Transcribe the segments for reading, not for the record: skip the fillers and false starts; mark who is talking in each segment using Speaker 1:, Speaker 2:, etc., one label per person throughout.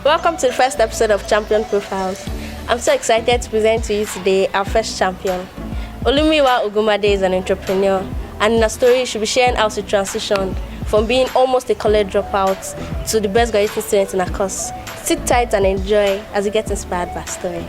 Speaker 1: Welcome to the first episode of Champrofiles. I'm so excited to present to you today our first champion. Olumuyiwa Ogunmade is an entrepreneur, and in her story, she'll be sharing how she transitioned from being almost a college dropout to the best graduating student in her course. Sit tight and enjoy as you get inspired by her story.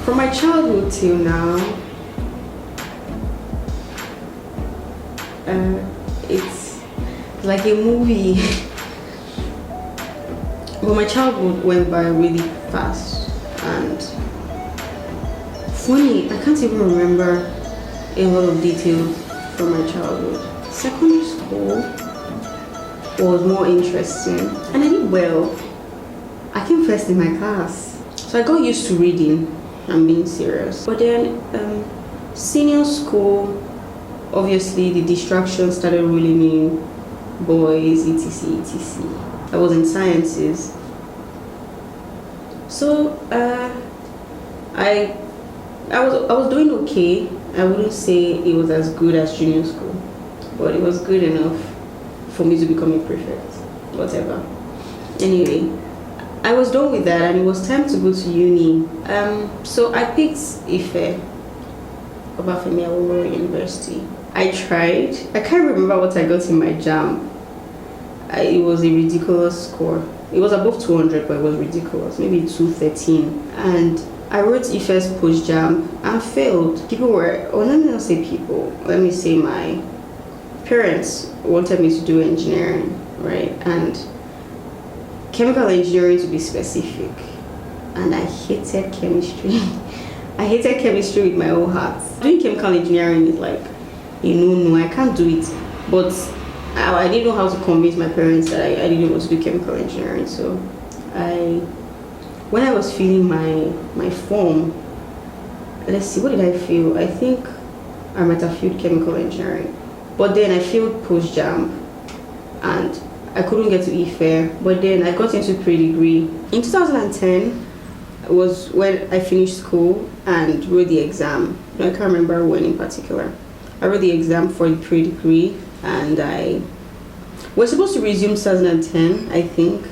Speaker 2: From my childhood till now, it's like a movie. But my childhood went by really fast and funny. I can't even remember a lot of details from my childhood. Secondary school was more interesting and I did well. I came first in my class. So I got used to reading and being serious. But then senior school, obviously the distractions started ruling me, boys, etc, etc. I was in sciences. So I was doing okay. I wouldn't say it was as good as junior school, but it was good enough for me to become a prefect, whatever. Anyway, I was done with that and it was time to go to uni. So I picked Ife, Obafemi Awolowo University. I tried. I can't remember what I got in my JAMB. It was a ridiculous score. It was above 200, but it was ridiculous, maybe 213. And I wrote Ife's post-JAMB and failed. People were, or let me not say people, let me say my parents wanted me to do engineering, right? And chemical engineering to be specific. And I hated chemistry. I hated chemistry with my whole heart. Doing chemical engineering is like, no, I can't do it. But I didn't know how to convince my parents that I didn't want to do chemical engineering. So when I was filling my form, let's see, what did I feel? I think I might have filled chemical engineering. But then I filled post-JAMB and I couldn't get to Ife, but then I got into pre-degree. In 2010 was when I finished school and wrote the exam. I can't remember when in particular. I wrote the exam for the pre-degree and I was supposed to resume 2010, I think,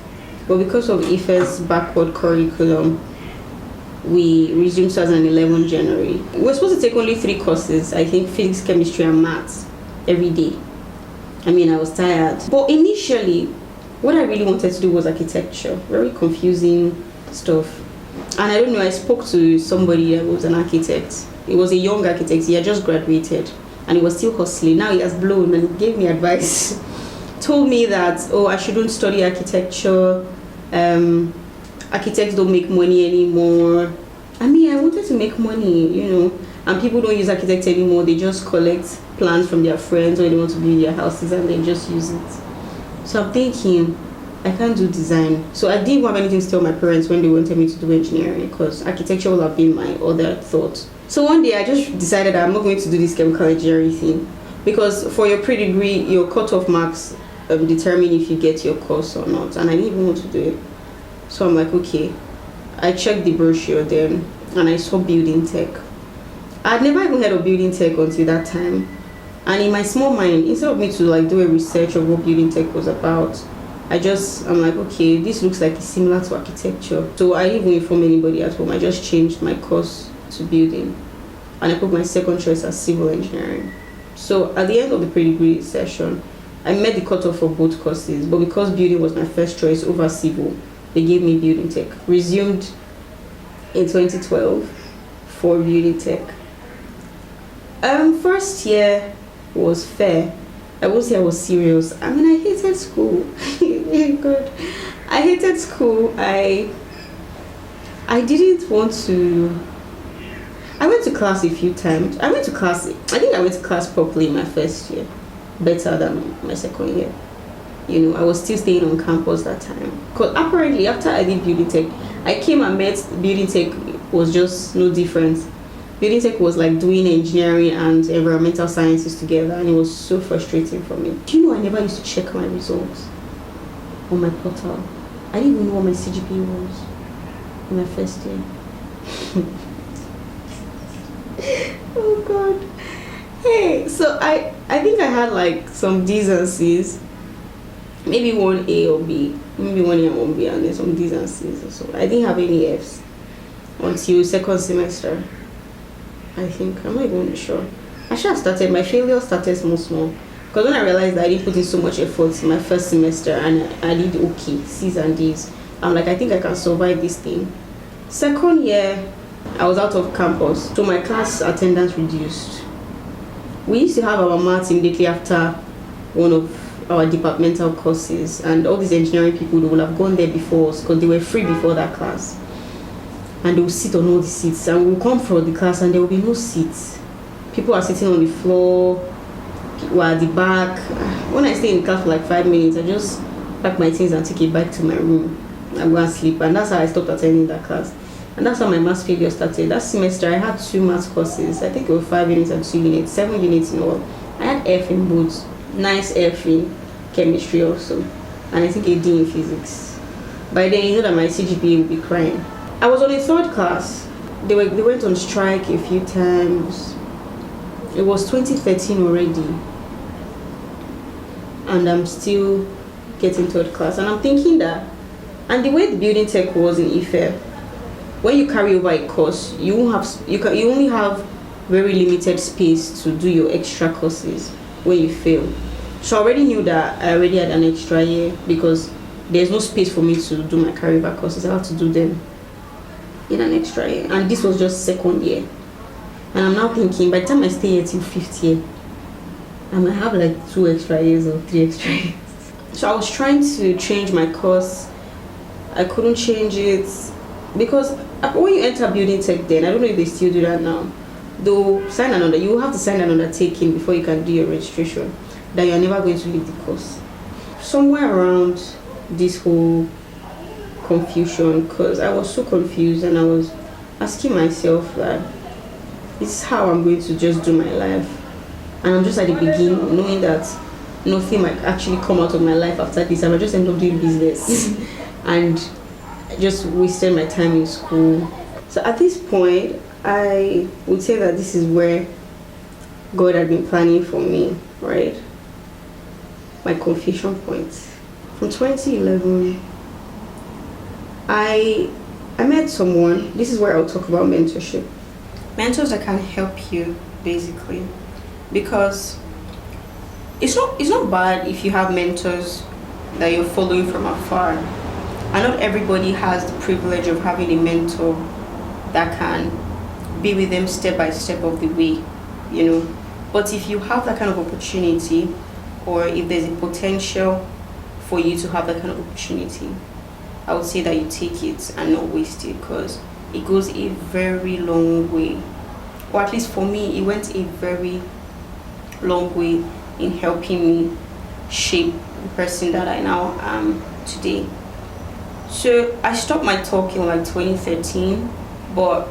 Speaker 2: but because of Ife's backward curriculum, we resumed 2011 January. We were supposed to take only 3 courses, I think physics, chemistry and maths every day. I mean, I was tired. But initially, what I really wanted to do was architecture. Very confusing stuff. And I don't know, I spoke to somebody that was an architect. He was a young architect, he had just graduated. And he was still hustling. Now he has blown and gave me advice. Told me that, I shouldn't study architecture. Architects don't make money anymore. I mean, I wanted to make money, and people don't use architects anymore. They just collect plans from their friends when they want to build their houses and they just use it. So I'm thinking, I can't do design. So I didn't have anything to tell my parents when they wanted me to do engineering because architecture would have been my other thought. So one day I just decided I'm not going to do this chemical engineering thing because for your pre-degree, your cutoff marks determine if you get your course or not, and I didn't even want to do it. So I'm like, okay. I checked the brochure then and I saw building tech. I'd never even heard of building tech until that time. And in my small mind, instead of me to do a research of what building tech was about, I'm like, okay, this looks like it's similar to architecture. So I didn't even inform anybody at home. I just changed my course to building. And I put my second choice as civil engineering. So at the end of the pre-degree session, I met the cutoff for both courses, but because building was my first choice over civil, they gave me building tech. Resumed in 2012 for beauty tech. First year was fair. I won't say I was serious. I mean, I hated school. Good. I hated school. I didn't want to. I went to class a few times. I think I went to class properly in my first year, better than my second year. You know, I was still staying on campus that time. Because apparently, after I did beauty tech, I came and met beauty tech was just no different. Beauty tech was like doing engineering and environmental sciences together, and it was so frustrating for me. Do you know I never used to check my results on my portal? I didn't even know what my CGPA was in my first year. Oh God. Hey, so I think I had like some D's and C's, maybe one A or B, maybe one A and one B, and then some D's and C's or so. I didn't have any F's until second semester. I think, I'm not even sure. I should have started, my failure started small. Because when I realized that I didn't put in so much effort in my first semester and I did okay, C's and D's, I'm like, I think I can survive this thing. Second year, I was out of campus, so my class attendance reduced. We used to have our maths immediately after one of our departmental courses, and all these engineering people, they would have gone there before us because they were free before that class. And they will sit on all the seats, and we'll come for the class and there will be no seats. People are sitting on the floor, people are at the back. When I stay in the class for like 5 minutes, I just pack my things and take it back to my room and go and sleep. And that's how I stopped attending that class. And that's how my maths failure started. That semester I had 2 maths courses. I think it was 5 units and 2 units, 7 units in all. I had F in both, nice F in chemistry also, and I think a D in physics. By then you know that my CGPA would be crying. I was on a 3rd class. They went on strike a few times. It was 2013 already, and I'm still getting 3rd class. And I'm thinking that, and the way the building tech was in Ife, when you carry over a course, you only have very limited space to do your extra courses when you fail. So I already knew that I already had an extra year because there's no space for me to do my carryover courses. I have to do them in an extra year, and this was just 2nd year. And I'm now thinking, by the time I stay here till 5th year, I might have like 2 extra years or 3 extra years. So I was trying to change my course. I couldn't change it because when you enter building tech, then I don't know if they still do that now. Though you have to sign an undertaking before you can do your registration that you are never going to leave the course. Somewhere around this whole confusion, because I was so confused and I was asking myself that this is how I'm going to just do my life, and I'm just at the beginning, knowing that nothing might actually come out of my life after this. I might just end up doing business and just wasted my time in school. So at this point, I would say that this is where God had been planning for me, right? My confusion point. From 2011, I met someone. This is where I'll talk about mentorship. Mentors that can help you, basically, because it's not bad if you have mentors that you're following from afar. And not everybody has the privilege of having a mentor that can be with them step by step of the way, you know. But if you have that kind of opportunity, or if there's a potential for you to have that kind of opportunity, I would say that you take it and not waste it, because it goes a very long way. Or at least for me, it went a very long way in helping me shape the person that I now am today. So I stopped my talk in like 2013, but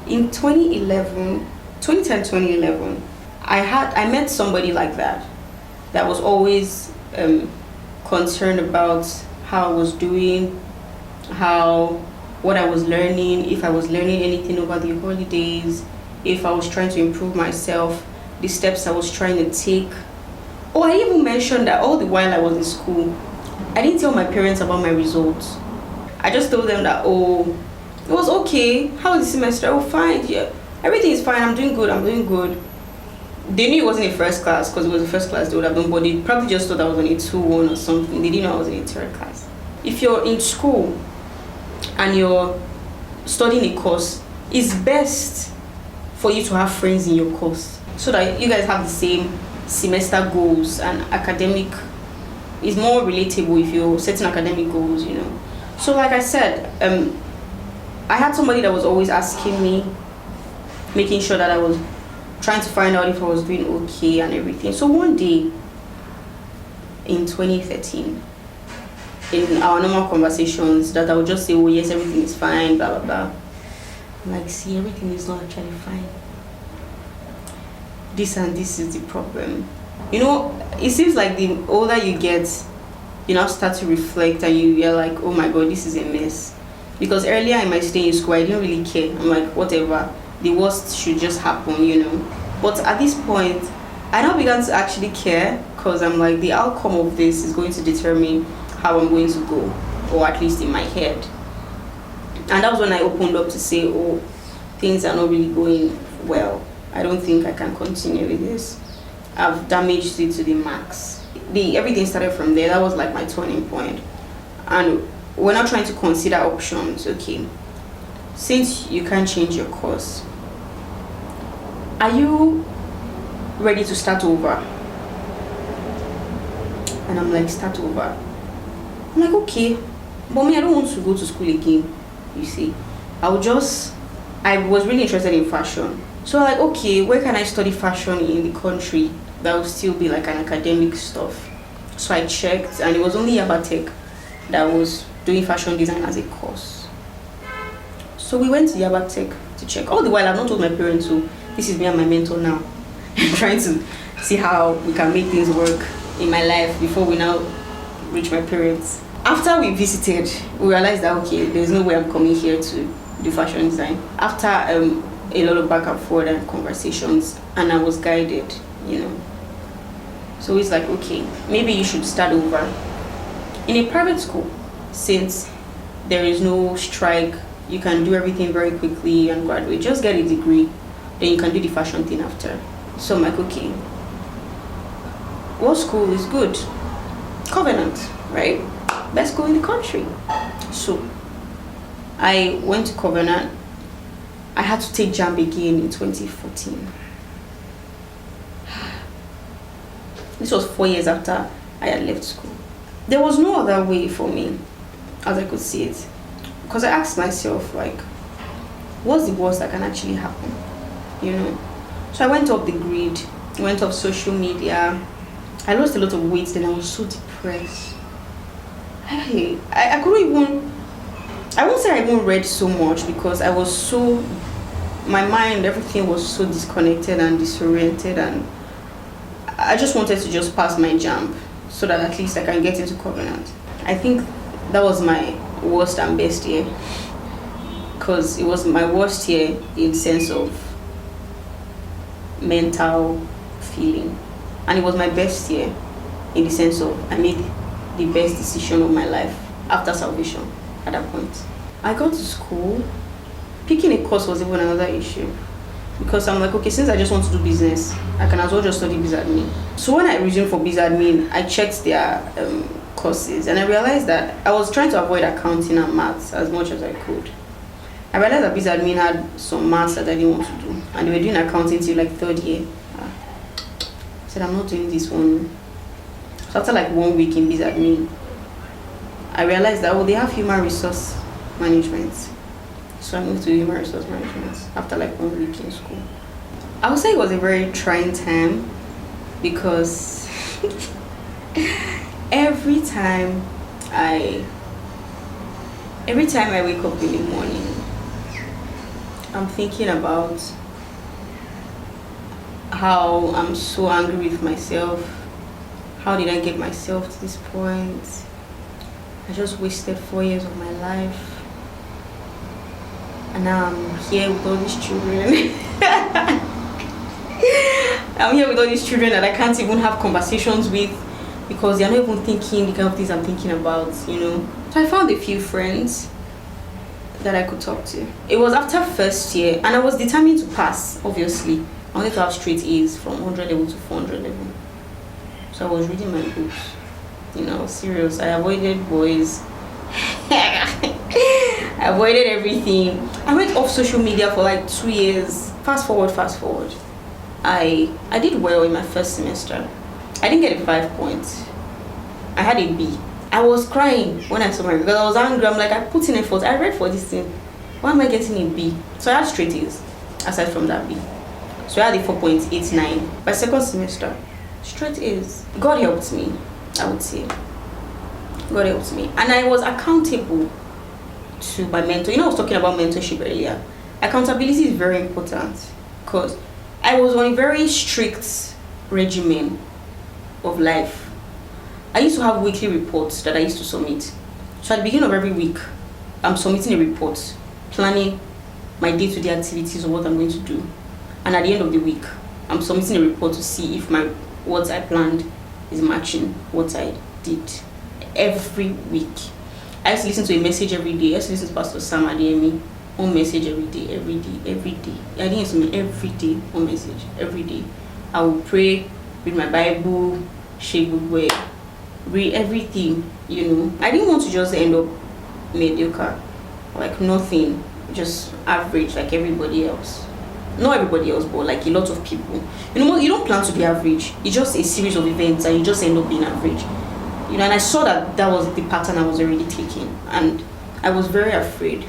Speaker 2: in 2010, 2011, I met somebody like that was always concerned about how I was doing, what I was learning, if I was learning anything over the holidays, if I was trying to improve myself, the steps I was trying to take. Oh, I even mentioned that all the while I was in school, I didn't tell my parents about my results. I just told them that, oh, it was okay. How was the semester? Oh, fine. Yeah, everything is fine. I'm doing good. They knew it wasn't a first class because it was the first class they would have done, but they probably just thought I was on a 2-1 or something. They didn't know I was in a 3rd class. If you're in school and you're studying a course, it's best for you to have friends in your course so that you guys have the same semester goals, and academic is more relatable if you're setting academic goals, you know. So like I said, I had somebody that was always asking me, making sure that I was trying to find out if I was doing okay and everything. So one day in 2013, in our normal conversations, that I would just say, oh yes, everything is fine, blah blah blah. I'm like, see, everything is not actually fine. This and this is the problem. You know, it seems like the older you get, you now start to reflect, and you're like, oh my god, this is a mess. Because earlier in my stay in school, I didn't really care. I'm like, whatever, the worst should just happen, you know. But at this point, I now began to actually care, because I'm like, the outcome of this is going to determine how I'm going to go, or at least in my head. And that was when I opened up to say, oh, things are not really going well. I don't think I can continue with this. I've damaged it to the max. Everything started from there. That was like my turning point. And we're now trying to consider options. Okay, since you can't change your course, are you ready to start over? And I'm like, start over? I'm like, okay, but me, I don't want to go to school again. You see, I was really interested in fashion. So like, okay, where can I study fashion in the country that will still be like an academic stuff? So I checked, and it was only Yabatech that was doing fashion design as a course. So we went to Yabatech to check. All the while, I've not told my parents, so this is me and my mentor now. Trying to see how we can make things work in my life before we now reach my parents. After we visited, we realized that, okay, there's no way I'm coming here to do fashion design. After a lot of back and forth and conversations, and I was guided, you know. So it's like, okay, maybe you should start over in a private school, since there is no strike. You can do everything very quickly and graduate. Just get a degree, then you can do the fashion thing after. So I'm like, okay, what school is good? Covenant, right? Best school in the country. So I went to Covenant. I had to take JAMB again in 2014. This was 4 years after I had left school. There was no other way for me, as I could see it. Because I asked myself, like, what's the worst that can actually happen? You know? So I went off the grid, went off social media. I lost a lot of weight, then I was so depressed. I couldn't even, I won't say I even read so much, because I was so, my mind, everything was so disconnected and disoriented, and I just wanted to just pass my JAMB so that at least I can get into Covenant. I think that was my worst and best year, because it was my worst year in sense of mental feeling, and it was my best year in the sense of I made the best decision of my life after salvation at that point. I got to school, picking a course was even another issue, because I'm like, okay, since I just want to do business, I can as well just study biz admin. So when I resumed for biz admin, I checked their courses, and I realized that I was trying to avoid accounting and maths as much as I could. I realized that biz admin had some maths that I didn't want to do, and they were doing accounting till like third year. I said, I'm not doing this one. So after like 1 week in biz admin, I realized that, oh, they have human resource management. So I moved to human resource management after like 1 week in school. I would say it was a very trying time, because every time I wake up in the morning, I'm thinking about how I'm so angry with myself. How did I get myself to this point? I just wasted 4 years of my life, and now I'm here with all these children. I'm here with all these children that I can't even have conversations with, because they're not even thinking the kind of things I'm thinking about, you know. So I found a few friends that I could talk to. It was after first year, and I was determined to pass, obviously. I wanted to have straight A's from 100 level to 400 level. So I was reading my books. You know, serious. I avoided boys. I I avoided everything. I went off social media for like 2 years. Fast forward. I did well in my first semester. I didn't get a 5 points. I had a B. I was crying when I saw my result. I was angry. I'm like, I put in effort. I read for this thing. Why am I getting a B? So I had straight A's aside from that B. So I had a 4.89. By second semester, straight A's. God helped me, I would say. God helped me. And I was accountable to my mentor. You know, I was talking about mentorship earlier. Accountability is very important because I was on a very strict regimen of life. I used to have weekly reports that I used to submit. So at the beginning of every week, I'm submitting a report, planning my day-to-day activities or what I'm going to do. And at the end of the week, I'm submitting a report to see if what I planned is matching what I did every week. I used to listen to a message every day. I used to listen to Pastor Sam Adeyemi, one message every day. I didn't listen to me every day, one message every day. I would pray, read my Bible, shake good way, read everything, you know. I didn't want to just end up mediocre, like nothing, just average like everybody else. Not everybody else, but like a lot of people. You know, you don't plan to be average. It's just a series of events and you just end up being average. You know, and I saw that was the pattern I was already taking, and I was very afraid.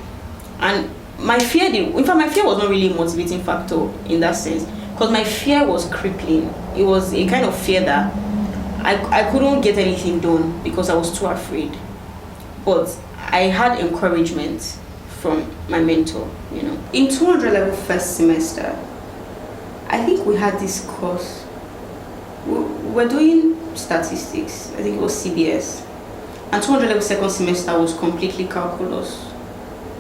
Speaker 2: And my fear was not really a motivating factor in that sense, because my fear was crippling. It was a kind of fear that I couldn't get anything done because I was too afraid. But I had encouragement from my mentor, you know. In 200 level first semester, I think we had this course. We're doing statistics. I think it was CBS. And 200 level second semester was completely calculus.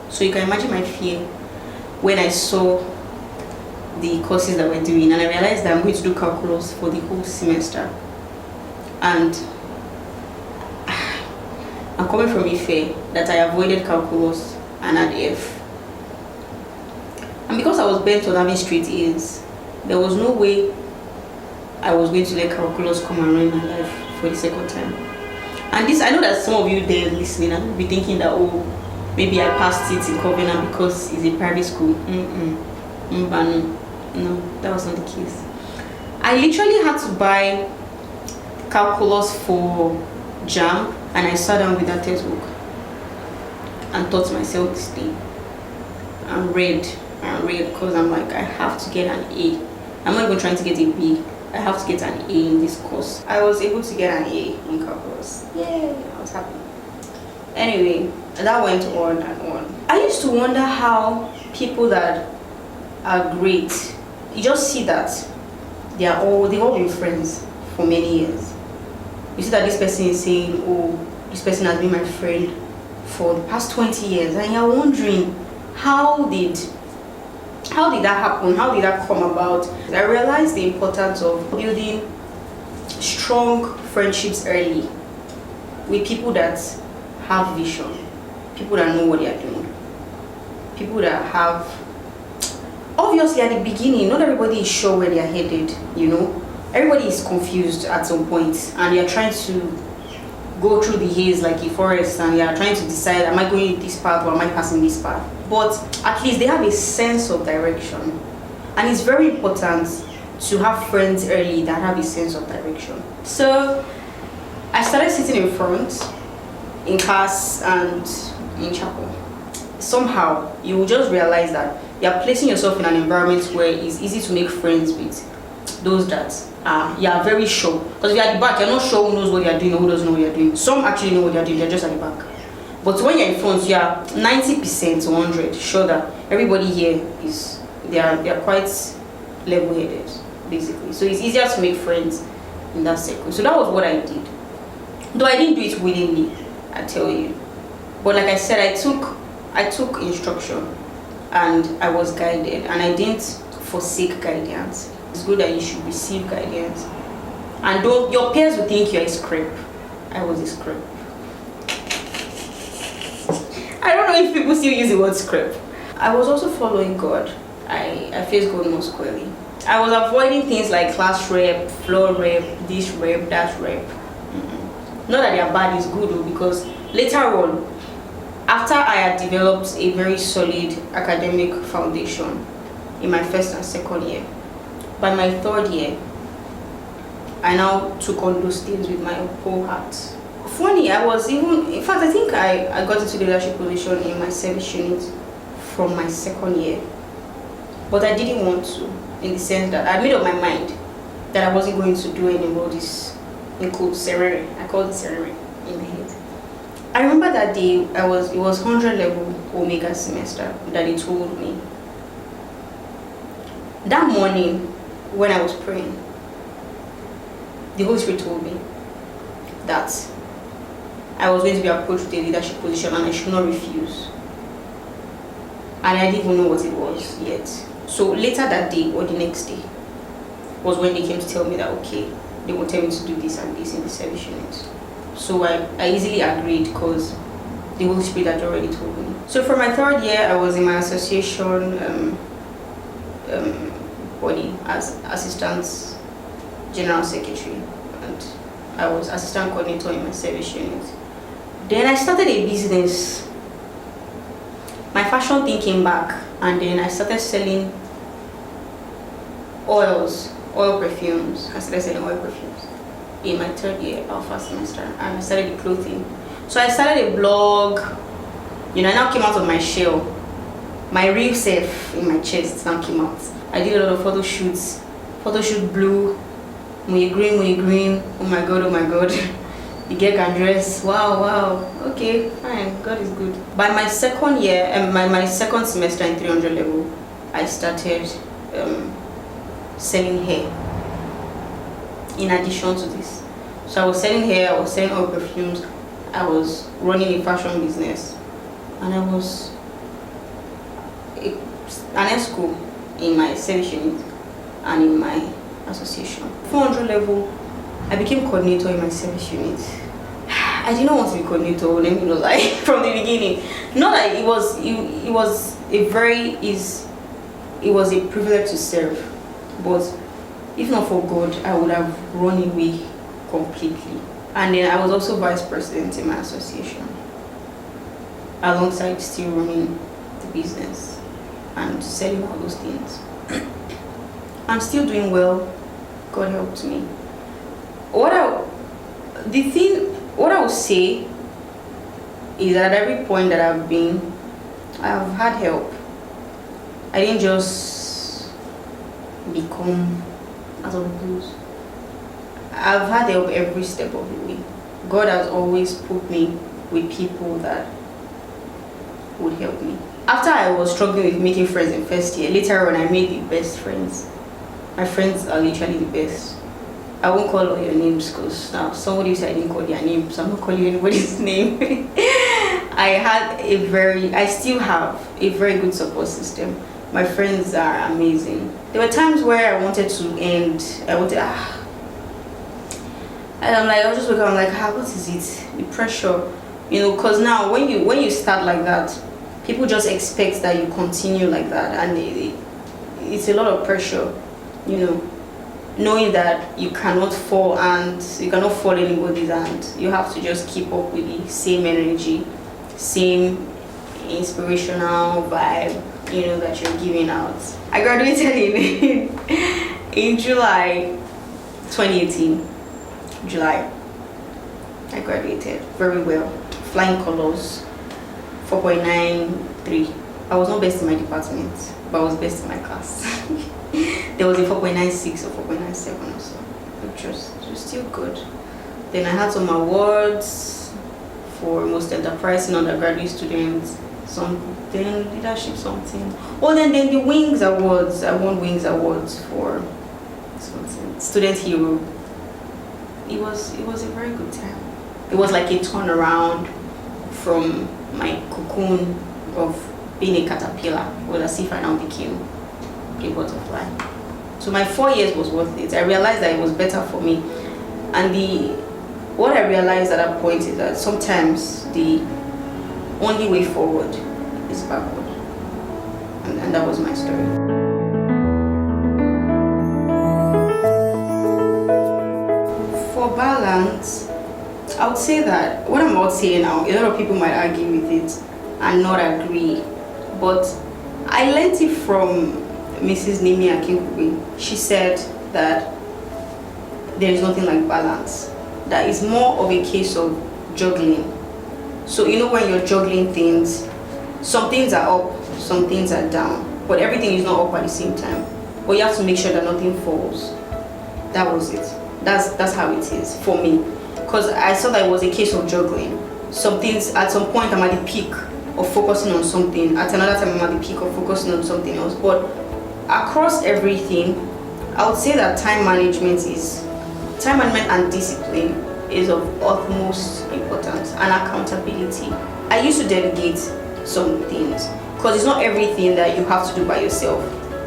Speaker 2: So you can imagine my fear when I saw the courses that we're doing, and I realized that I'm going to do calculus for the whole semester. And I'm coming from a fear that I avoided calculus and had F. And because I was bent on having straight A's, there was no way I was going to let calculus come and ruin my life for the second time. And this, I know that some of you there listening and be thinking that, oh, maybe I passed it in Covenant because it's a private school. No, that was not the case. I literally had to buy calculus for JAM, and I sat down with that textbook and taught myself this thing and read because I'm like, I have to get an A. I'm not even trying to get a B. I have to get an A in this course. I was able to get an A in calculus. Yay, I was happy. Anyway, that went on and on. I used to wonder how people that are great, you just see that they've all been friends for many years. You see that this person is saying, oh, this person has been my friend for the past 20 years, and you're wondering, how did that happen? How did that come about? I realized the importance of building strong friendships early with people that have vision, people that know what they are doing, people that have, obviously at the beginning, not everybody is sure where they are headed, you know. Everybody is confused at some point, and they are trying to go through the haze like a forest, and they are trying to decide, am I going this path or am I passing this path? But at least they have a sense of direction, and it's very important to have friends early that have a sense of direction. So I started sitting in front in class and in chapel. Somehow you will just realize that you're placing yourself in an environment where it's easy to make friends with those that you are very sure. Because if you're at the back, you're not sure who knows what you're doing or who doesn't know what you're doing. Some actually know what they're doing, they're just at the back. But when you're in front, you are 90% to 100 sure that everybody here is, they are quite level-headed, basically. So it's easier to make friends in that circle. So that was what I did. Though I didn't do it willingly, I tell you. But like I said, I took instruction and I was guided, and I didn't forsake guidance. It's good that you should receive guidance. And don't, your peers will think you're a scrap. I was a scrap. I don't know if people still use the word scrap. I was also following God. I faced God more squarely. I was avoiding things like class rep, floor rep, this rep, that rep. Not that they are bad, it's good though, because later on, After I had developed a very solid academic foundation in my first and second year, by my third year, I now took on those things with my whole heart. Funny, I was even, in fact, I think I got into leadership position in my service unit from my second year. But I didn't want to, in the sense that I made up my mind that I wasn't going to do any more this, in quotes, ceremony. I called it ceremony in my head. I remember that day, it was 100 level Omega semester that they told me. That morning, when I was praying, the Holy Spirit told me that I was going to be approached with a leadership position and I should not refuse. And I didn't even know what it was yet. So later that day or the next day was when they came to tell me that, okay, they wanted me to do this and this in the service unit. So I easily agreed because the Holy Spirit had already told me. So for my third year, I was in my association body as assistant general secretary, and I was assistant coordinator in my service unit. Then I started a business. My fashion thing came back, and then I started selling oil perfumes. I started selling oil perfumes in my third year alpha semester, and I started the clothing. So I started a blog. I now came out of my shell. My real self in my chest now came out. I did a lot of photo shoots. Photo shoot blue. Muy green. Oh my god. The girl can dress. Wow. Okay, fine. God is good. By my second year, my second semester in 300 level, I started selling hair. In addition to this, so I was selling hair. I was selling oil perfumes. I was running a fashion business, and I was an school in my service unit and in my association. 400 level, I became coordinator in my service unit. I did not want to be coordinator, let me know, like, from the beginning. Not that it was a privilege to serve, but if not for God, I would have run away completely. And then I was also vice president in my association, alongside still running the business and selling all those things. I'm still doing well. God helped me. What I would say is that at every point that I've been, I've had help. I didn't just become out of the blues. I've had help every step of the way. God has always put me with people that would help me. After I was struggling with making friends in first year, later on I made the best friends. My friends are literally the best. I won't call all your names because now somebody said I didn't call their name, so I'm not calling anybody's name. I still have a very good support system. My friends are amazing. There were times where I wanted to end. And I'm like, I was just looking, I'm like, what is it? The pressure, because now when you start like that, people just expect that you continue like that, and it's a lot of pressure, knowing that you cannot fall anybody's hand. You have to just keep up with the same energy, same inspirational vibe, that you're giving out. I graduated in July 2018. July. I graduated very well. Flying colors, 4.93. I was not best in my department, but I was best in my class. There was a 4.96 or 4.97 or so, which was still good. Then I had some awards for most enterprising undergraduate students, then leadership something. Then the Wings Awards. I won Wings Awards for something. Student Hero. It was a very good time. It was like a turnaround from my cocoon of being a caterpillar, well, as if I now became a butterfly. So my 4 years was worth it. I realized that it was better for me. And what I realized at that point is that sometimes the only way forward is backward. And that was my story. For balance, I would say that what I'm about to say now, a lot of people might argue with it, and not agree. But I learned it from Mrs. Nimi Akinkubi. She said that there is nothing like balance. That is more of a case of juggling. So you know when you're juggling things, some things are up, some things are down, but everything is not up at the same time. But you have to make sure that nothing falls. That was it. That's how it is for me. Because I saw that it was a case of juggling. Some things, at some point I'm at the peak of focusing on something, at another time I'm at the peak of focusing on something else. But across everything, I would say that time management and discipline is of utmost importance, and accountability. I used to delegate some things because it's not everything that you have to do by yourself.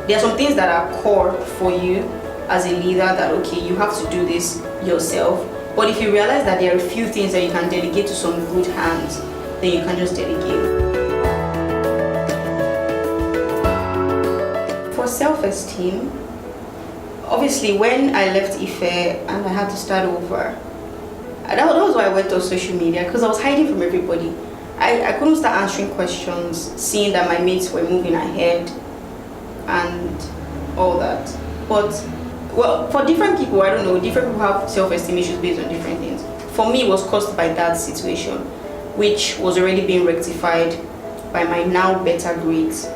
Speaker 2: There are some things that are core for you as a leader that, okay, you have to do this yourself. But if you realize that there are a few things that you can delegate to some good hands, then you can just delegate. For self-esteem, obviously when I left Ife and I had to start over, that was why I went on social media, because I was hiding from everybody. I couldn't start answering questions, seeing that my mates were moving ahead and all that. But, well, for different people, I don't know, different people have self-esteem issues based on different things. For me, it was caused by that situation, which was already being rectified by my now better grades.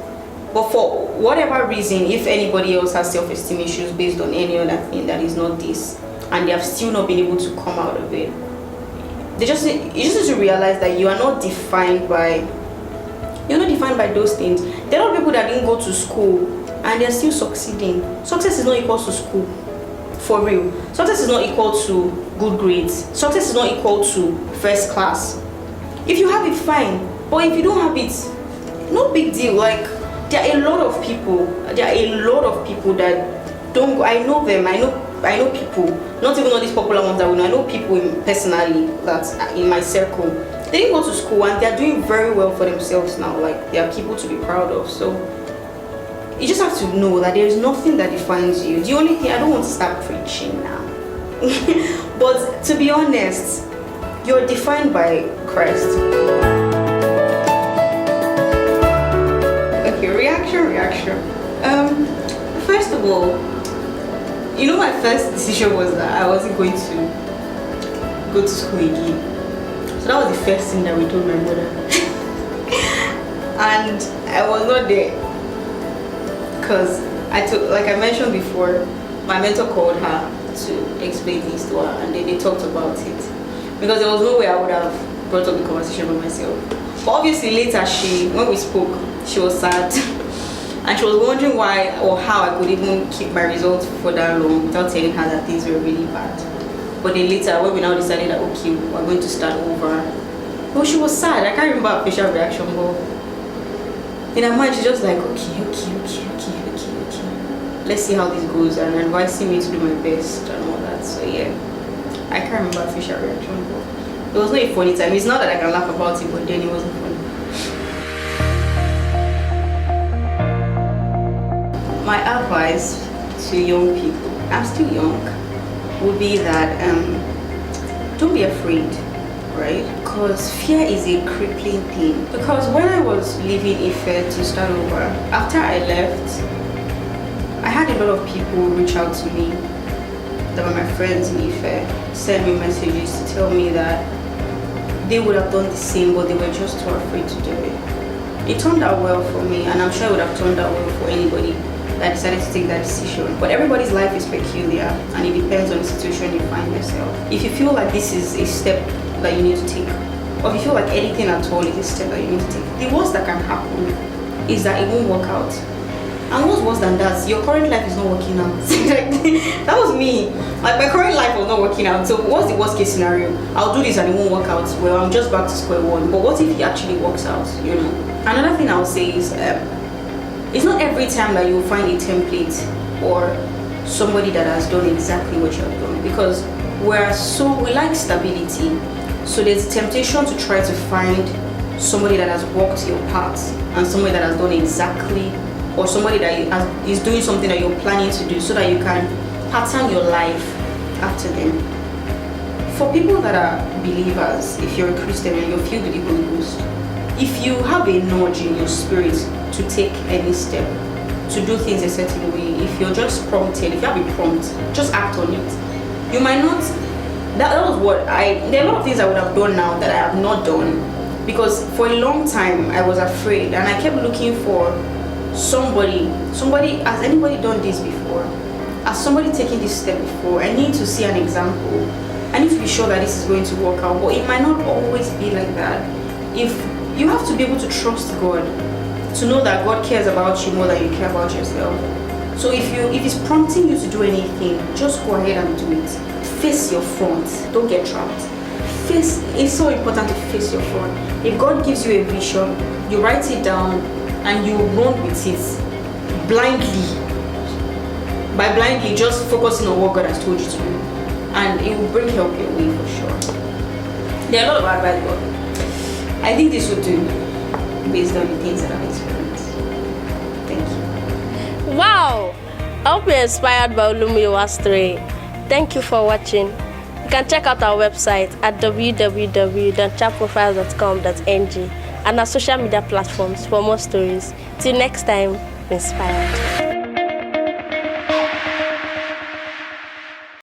Speaker 2: But for whatever reason, if anybody else has self-esteem issues based on any other thing that is not this, and they have still not been able to come out of it, you just need to realize that you are not defined by those things. There are a lot of people that didn't go to school and they're still succeeding. Success is not equal to school, for real. Success is not equal to good grades. Success is not equal to first class. If you have it, fine, but if you don't have it, no big deal. Like, there are a lot of people that don't go. I know them. I know people, not even all these popular ones that we know. I know people personally that's in my circle. They didn't go to school and they're doing very well for themselves now. Like, they are people to be proud of. So you just have to know that there is nothing that defines you. The only thing, I don't want to start preaching now, but to be honest, you're defined by Christ. Okay, reaction. First of all, you know, my first decision was that I wasn't going to go to school again. So that was the first thing that we told my mother. And I was not there. Because like I mentioned before, my mentor called her to explain things to her, and then they talked about it. Because there was no way I would have brought up the conversation by myself. But obviously later, when we spoke, she was sad. And she was wondering why or how I could even keep my results for that long without telling her that things were really bad. But then later, when we now decided that, okay, we're going to start over, well, she was sad. I can't remember her facial reaction, but in her mind, she's just like, okay. Let's see how this goes, and advising me to do my best and all that. So yeah, I can't remember her facial reaction, but it was not a funny time. It's not that I can laugh about it, but then it wasn't funny. My advice to young people, I'm still young, would be that don't be afraid, right? Because fear is a crippling thing. Because when I was leaving Ife to start over, after I left, I had a lot of people reach out to me that were my friends in Ife, send me messages to tell me that they would have done the same, but they were just too afraid to do it. It turned out well for me, and I'm sure it would have turned out well for anybody that decided to take that decision. But everybody's life is peculiar, and it depends on the situation you find yourself. If you feel like this is a step that you need to take, or if you feel like anything at all is a step that you need to take, the worst that can happen is that it won't work out. And what's worse than that, your current life is not working out. That was me. Like, my current life was not working out. So what's the worst case scenario? I'll do this and it won't work out. Well, I'm just back to square one. But what if it actually works out, you know? Another thing I'll say is, it's not every time that you'll find a template or somebody that has done exactly what you have done. Because we like stability. So there's a temptation to try to find somebody that has walked your path and somebody that has done exactly, or somebody that is doing something that you're planning to do, so that you can pattern your life after them. For people that are believers, if you're a Christian and you're filled with the Holy Ghost, if you have a nudge in your spirit to take any step, to do things a certain way, if you're just prompted, if you have a prompt, just act on it. You might not, that was what there are a lot of things I would have done now that I have not done, because for a long time I was afraid and I kept looking for somebody, has anybody done this before? Has somebody taken this step before? I need to see an example. I need to be sure that this is going to work out, but it might not always be like that. If you have to be able to trust God, to know that God cares about you more than you care about yourself. So if it's prompting you to do anything, just go ahead and do it. Face your front. Don't get trapped. It's so important to face your front. If God gives you a vision, you write it down and you run with it blindly. By blindly, just focusing on what God has told you to do, and it will bring help your way for sure. There are a lot of advice, but I think this would do based on the things that I've experienced. Thank you.
Speaker 1: Wow! I hope you're inspired by Olumuyiwa's story. Thank you for watching. You can check out our website at www.champrofiles.com.ng and our social media platforms for more stories. Till next time, be inspired.